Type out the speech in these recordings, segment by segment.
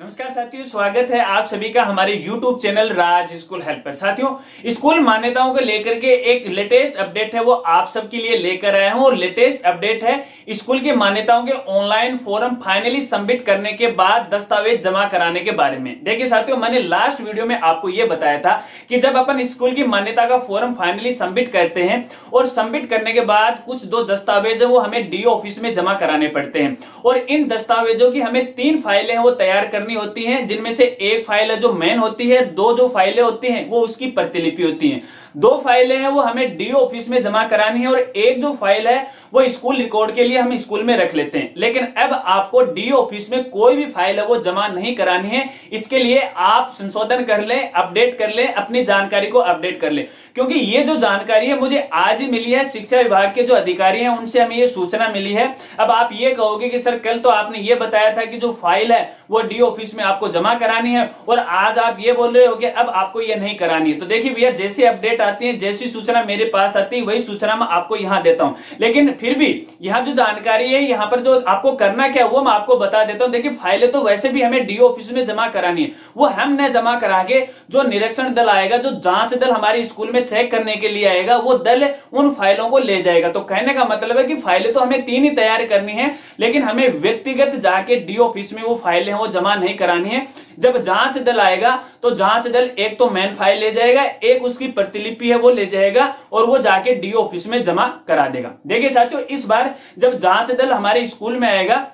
नमस्कार साथियों, स्वागत है आप सभी का हमारे YouTube चैनल राज स्कूल हेल्पर। साथियों, स्कूल मान्यताओं को लेकर के एक लेटेस्ट अपडेट है वो आप सबके लिए लेकर आया हूं। और लेटेस्ट अपडेट है स्कूल की मान्यताओं के ऑनलाइन फॉर्म फाइनली सबमिट करने के बाद दस्तावेज जमा कराने के बारे में। देखिए साथियों, मैंने लास्ट वीडियो में आपको ये बताया था कि जब अपन स्कूल की मान्यता का फॉर्म फाइनली सबमिट करते हैं और सबमिट करने के बाद कुछ दो दस्तावेज है वो हमें डी ऑफिस में जमा कराने पड़ते हैं। और इन दस्तावेजों की हमें 3 फाइलें हैं वो तैयार करनी होती हैं, जिनमें से एक फाइल है जो मेन होती है, 2 जो फाइलें होती हैं वो उसकी प्रतिलिपि होती हैं। 2 फाइलें हैं वो हमें डी ऑफिस में जमा करानी है और एक जो फाइल है वो स्कूल रिकॉर्ड के लिए हम स्कूल में रख लेते हैं। लेकिन अब आपको डी ऑफिस में कोई भी फाइल है वो जमा नहीं करानी है। इसके लिए आप संशोधन कर लें, अपडेट कर लें, अपनी जानकारी को अपडेट कर लें, क्योंकि ये जो जानकारी है मुझे आज ही मिली है। शिक्षा विभाग के जो अधिकारी हैं उनसे हमें ये सूचना मिली है। अब आप ये कहोगे कि सर कल तो आपने ये बताया था कि जो फाइल है वो डी ऑफिस में आपको जमा करानी है और आज आप ये बोल रहे हो कि अब आपको ये नहीं करानी है। तो देखिए भैया, जैसे अपडेट आती है, जैसी सूचना मेरे पास आती है वही सूचना मैं आपको यहाँ देता हूँ। लेकिन फिर भी यहाँ जो जानकारी है, यहाँ पर जो आपको करना क्या वो मैं आपको बता देता हूँ। देखिए, फाइलें तो वैसे भी हमें डी ऑफिस में जमा करानी है, वो हम न जमा करा के जो निरीक्षण दल आएगा, जो जांच दल हमारे स्कूल में चेक करने के लिए आएगा, वो दल उन फाइलों को ले जाएगा। तो कहने का मतलब है कि फाइलें तो हमें 3 ही तैयार करनी है, लेकिन हमें व्यक्तिगत जाके डी ऑफिस में वो फाइलें वो जमा नहीं करानी है। जब जांच दल आएगा तो जांच दल एक तो मेन फाइल ले जाएगा, एक उसकी प्रतिलिपि है वो ले जाएगा और वो जाके डी ऑफिस में जमा करा देगा। देखिए साथियों, इस बार जब जांच दल हमारे स्कूल में आएगा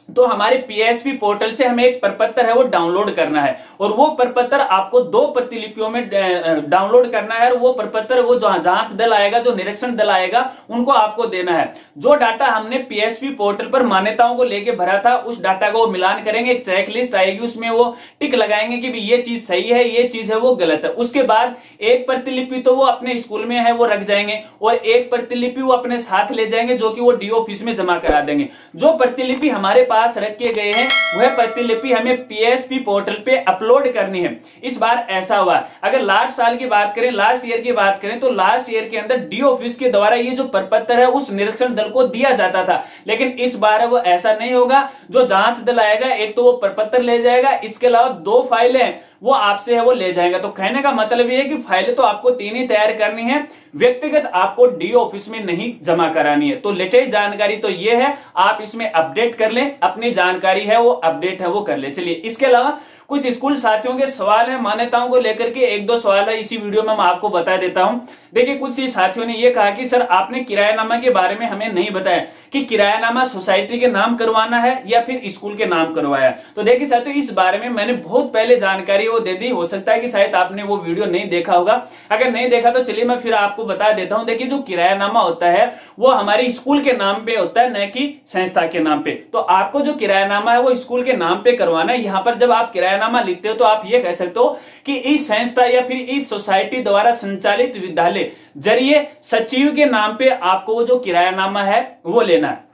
तो हमारे पीएसपी पोर्टल से हमें एक प्रपत्र है वो डाउनलोड करना है और वो प्रपत्र आपको 2 प्रतिलिपियों में डाउनलोड करना है। और वो प्रपत्र वो जो जांच दल आएगा, जो निरीक्षण दल आएगा, उनको आपको देना है। जो डाटा हमने पीएसपी पोर्टल पर मान्यताओं को लेके भरा था उस डाटा को वो मिलान करेंगे, एक चेकलिस्ट आएगी, उसमें वो टिक लगाएंगे कि ये चीज सही है, ये चीज है वो गलत है। उसके बाद एक प्रतिलिपि तो वो अपने स्कूल में है वो रख जाएंगे और एक प्रतिलिपि वो अपने साथ ले जाएंगे, जो कि वो डी ऑफिस में जमा करा देंगे। जो प्रतिलिपि हमारे पास रखे गए हैं वह प्रतिलिपि हमें पीएसपी पोर्टल पे अपलोड करनी है। इस बार ऐसा हुआ, अगर लास्ट साल की बात करें, लास्ट ईयर की बात करें, तो लास्ट ईयर के अंदर डी ऑफिस के द्वारा ये जो प्रपत्र है उस निरीक्षण दल को दिया जाता था। लेकिन इस बार वो ऐसा नहीं होगा। जो जांच दल आएगा एक तो वो प्रपत्र ले जाएगा, इसके अलावा 2 फाइलें वो आपसे है वो ले जाएगा। तो कहने का मतलब ये है कि फाइलें तो आपको 3 ही तैयार करनी है, व्यक्तिगत आपको डी ऑफिस में नहीं जमा करानी है। तो लेटेस्ट जानकारी तो ये है, आप इसमें अपडेट कर लें, अपनी जानकारी है वो अपडेट है वो कर ले। चलिए, इसके अलावा कुछ स्कूल साथियों के सवाल है मान्यताओं को लेकर के, 1-2 सवाल है इसी वीडियो में मैं आपको बता देता हूं। देखिए, कुछ साथियों ने ये कहा कि सर आपने किरायानामा के बारे में हमें नहीं बताया कि किरायानामा सोसाइटी के नाम करवाना है या फिर स्कूल के नाम करवाया। तो देखिए साथियों, इस बारे में मैंने बहुत पहले जानकारी वो दे दी, हो सकता है कि शायद आपने वो वीडियो नहीं देखा होगा। अगर नहीं देखा तो चलिए मैं फिर आपको बता देता हूं। देखिए, जो किरायानामा होता है वो हमारे स्कूल के नाम पे होता है, न कि संस्था के नाम पे। तो आपको जो किरायानामा है वो स्कूल के नाम पे करवाना है। यहाँ पर जब आप किरायानामा लिखते हो तो आप ये कह सकते हो कि इस संस्था या फिर इस सोसाइटी द्वारा संचालित विद्यालय जरिए सचिव के नाम पे आपको वो जो किरायानामा है वो लेना है।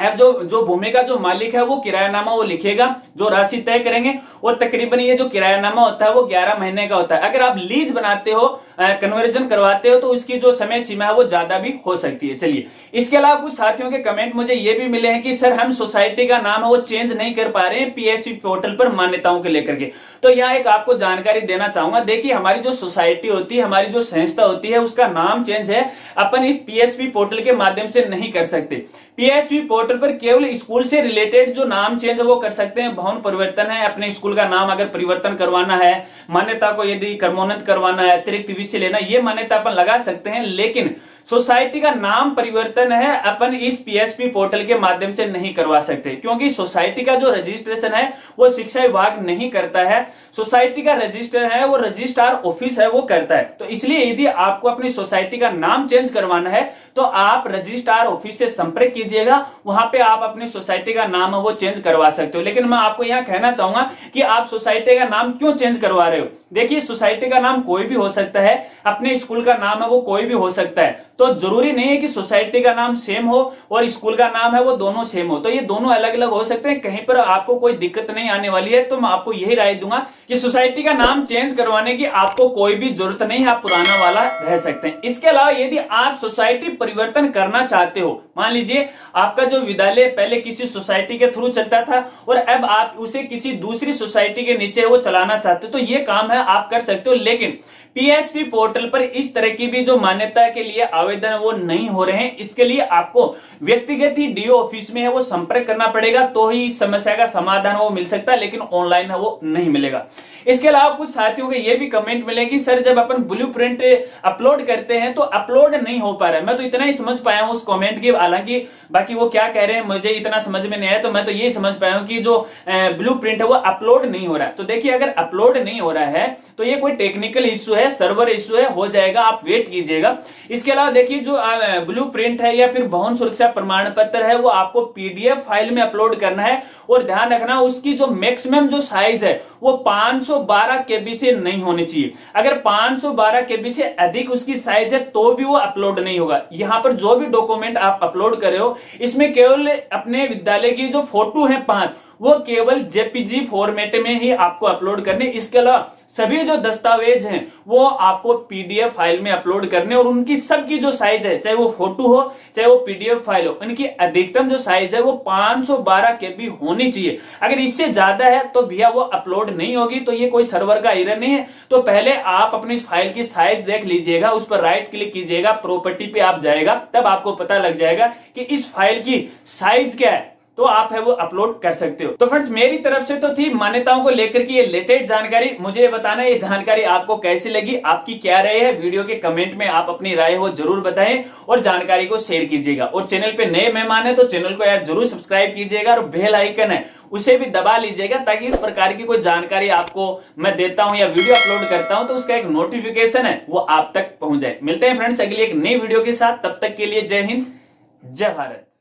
अब जो भूमि का जो मालिक है वो किरायानामा वो लिखेगा, जो राशि तय करेंगे। और तकरीबन ये जो किरायानामा होता है वो 11 महीने का होता है। अगर आप लीज बनाते हो, कन्वर्जन करवाते हो, तो उसकी जो समय सीमा है वो ज्यादा भी हो सकती है। चलिए, इसके अलावा कुछ साथियों के कमेंट मुझे ये भी मिले हैं कि सर हम सोसाइटी का नाम है वो चेंज नहीं कर पा रहे हैं पीएसपी पोर्टल पर मान्यताओं के लेकर के। तो यहाँ एक आपको जानकारी देना चाहूंगा। देखिए, हमारी जो सोसाइटी होती है, हमारी जो संस्था होती है, उसका नाम चेंज है अपन इस पीएसपी पोर्टल के माध्यम से नहीं कर सकते। पीएसपी पोर्टल पर केवल स्कूल से रिलेटेड जो नाम चेंज वो कर सकते हैं। भवन परिवर्तन है, अपने स्कूल का नाम अगर परिवर्तन करवाना है, मान्यता को यदि क्रमोन्नत करवाना है, अतिरिक्त विषय लेना, ये मान्यता अपन लगा सकते हैं। लेकिन सोसाइटी का नाम परिवर्तन है अपन इस पीएसपी पोर्टल के माध्यम से नहीं करवा सकते, क्योंकि सोसाइटी का जो रजिस्ट्रेशन है वो शिक्षा विभाग नहीं करता है। सोसाइटी का रजिस्टर है वो रजिस्ट्रार ऑफिस है वो करता है। तो इसलिए यदि आपको अपनी सोसाइटी का नाम चेंज करवाना है तो आप रजिस्ट्रार ऑफिस से संपर्क कीजिएगा, वहां पे आप अपनी सोसाइटी का नाम है वो चेंज करवा सकते हो। लेकिन मैं आपको यहाँ कहना चाहूंगा कि आप सोसाइटी का नाम क्यों चेंज करवा रहे हो। देखिए, सोसाइटी का नाम कोई भी हो सकता है, अपने स्कूल का नाम है वो कोई भी हो सकता है। तो जरूरी नहीं है कि सोसाइटी का नाम सेम हो और स्कूल का नाम है वो दोनों सेम हो, तो ये दोनों अलग अलग हो सकते हैं, कहीं पर आपको कोई दिक्कत नहीं आने वाली है। तो मैं आपको यही राय दूंगा कि सोसाइटी का नाम चेंज करवाने की आपको कोई भी जरूरत नहीं है, आप पुराना वाला रह सकते हैं। इसके अलावा यदि आप सोसाइटी परिवर्तन करना चाहते हो, मान लीजिए आपका जो विद्यालय पहले किसी सोसाइटी के थ्रू चलता था और अब आप उसे किसी दूसरी सोसाइटी के नीचे वो चलाना चाहते हो, तो ये काम है आप कर सकते हो। लेकिन पीएसपी पोर्टल पर इस तरह की भी जो मान्यता के लिए आवेदन वो नहीं हो रहे हैं, इसके लिए आपको व्यक्तिगत ही डीओ ऑफिस में है वो संपर्क करना पड़ेगा, तो ही इस समस्या का समाधान वो मिल सकता है, लेकिन ऑनलाइन है वो नहीं मिलेगा। इसके अलावा कुछ साथियों के ये भी कमेंट मिले कि सर जब अपन ब्लूप्रिंट अपलोड करते हैं तो अपलोड नहीं हो पा रहा है। मैं तो इतना ही समझ पाया हूं उस कमेंट की, हालांकि बाकी वो क्या कह रहे हैं मुझे इतना समझ में नहीं आया, तो मैं तो ये समझ पाया हूं कि जो ब्लूप्रिंट है वो अपलोड नहीं हो रहा है। तो देखिए अगर अपलोड नहीं हो रहा है तो ये कोई टेक्निकल इश्यू है, सर्वर इश्यू है, हो जाएगा, आप वेट कीजिएगा। इसके अलावा देखिए जो ब्लूप्रिंट है या फिर भवन सुरक्षा प्रमाण पत्र है वो आपको पीडीएफ फाइल में अपलोड करना है, और ध्यान रखना उसकी जो मैक्सिमम जो साइज है वो 512 केबी से नहीं होनी चाहिए। अगर 512 केबी से अधिक उसकी साइज है तो भी वो अपलोड नहीं होगा। यहां पर जो भी डॉक्यूमेंट आप अपलोड कर रहे हो इसमें केवल अपने विद्यालय की जो फोटो है 5 वो केवल जेपीजी फॉर्मेट में ही आपको अपलोड करने। इसके अलावा सभी जो दस्तावेज हैं वो आपको पीडीएफ फाइल में अपलोड करने, और उनकी सबकी जो साइज है, चाहे वो फोटो हो चाहे वो पीडीएफ फाइल हो, उनकी अधिकतम जो साइज है वो 512 केबी होनी चाहिए। अगर इससे ज्यादा है तो भैया वो अपलोड नहीं होगी, तो ये कोई सर्वर का एरर नहीं है। तो पहले आप अपनी फाइल की साइज देख लीजिएगा, उस पर राइट क्लिक कीजिएगा, प्रॉपर्टी पे आप जाएगा, तब आपको पता लग जाएगा कि इस फाइल की साइज क्या है, तो आप है वो अपलोड कर सकते हो। तो फ्रेंड्स मेरी तरफ से तो थी मान्यताओं को लेकर की ये लेटेस्ट जानकारी। मुझे बताना ये जानकारी आपको कैसी लगी, आपकी क्या राय है, वीडियो के कमेंट में आप अपनी राय वो जरूर बताएं और जानकारी को शेयर कीजिएगा। और चैनल पे नए मेहमान है तो चैनल को यार जरूर सब्सक्राइब कीजिएगा, और बेल आइकन है उसे भी दबा लीजिएगा, ताकि इस प्रकार की कोई जानकारी आपको मैं देता हूं या वीडियो अपलोड करता हूं तो उसका एक नोटिफिकेशन है वो आप तक पहुंच जाए। मिलते हैं फ्रेंड्स अगली एक नई वीडियो के साथ, तब तक के लिए जय हिंद जय भारत।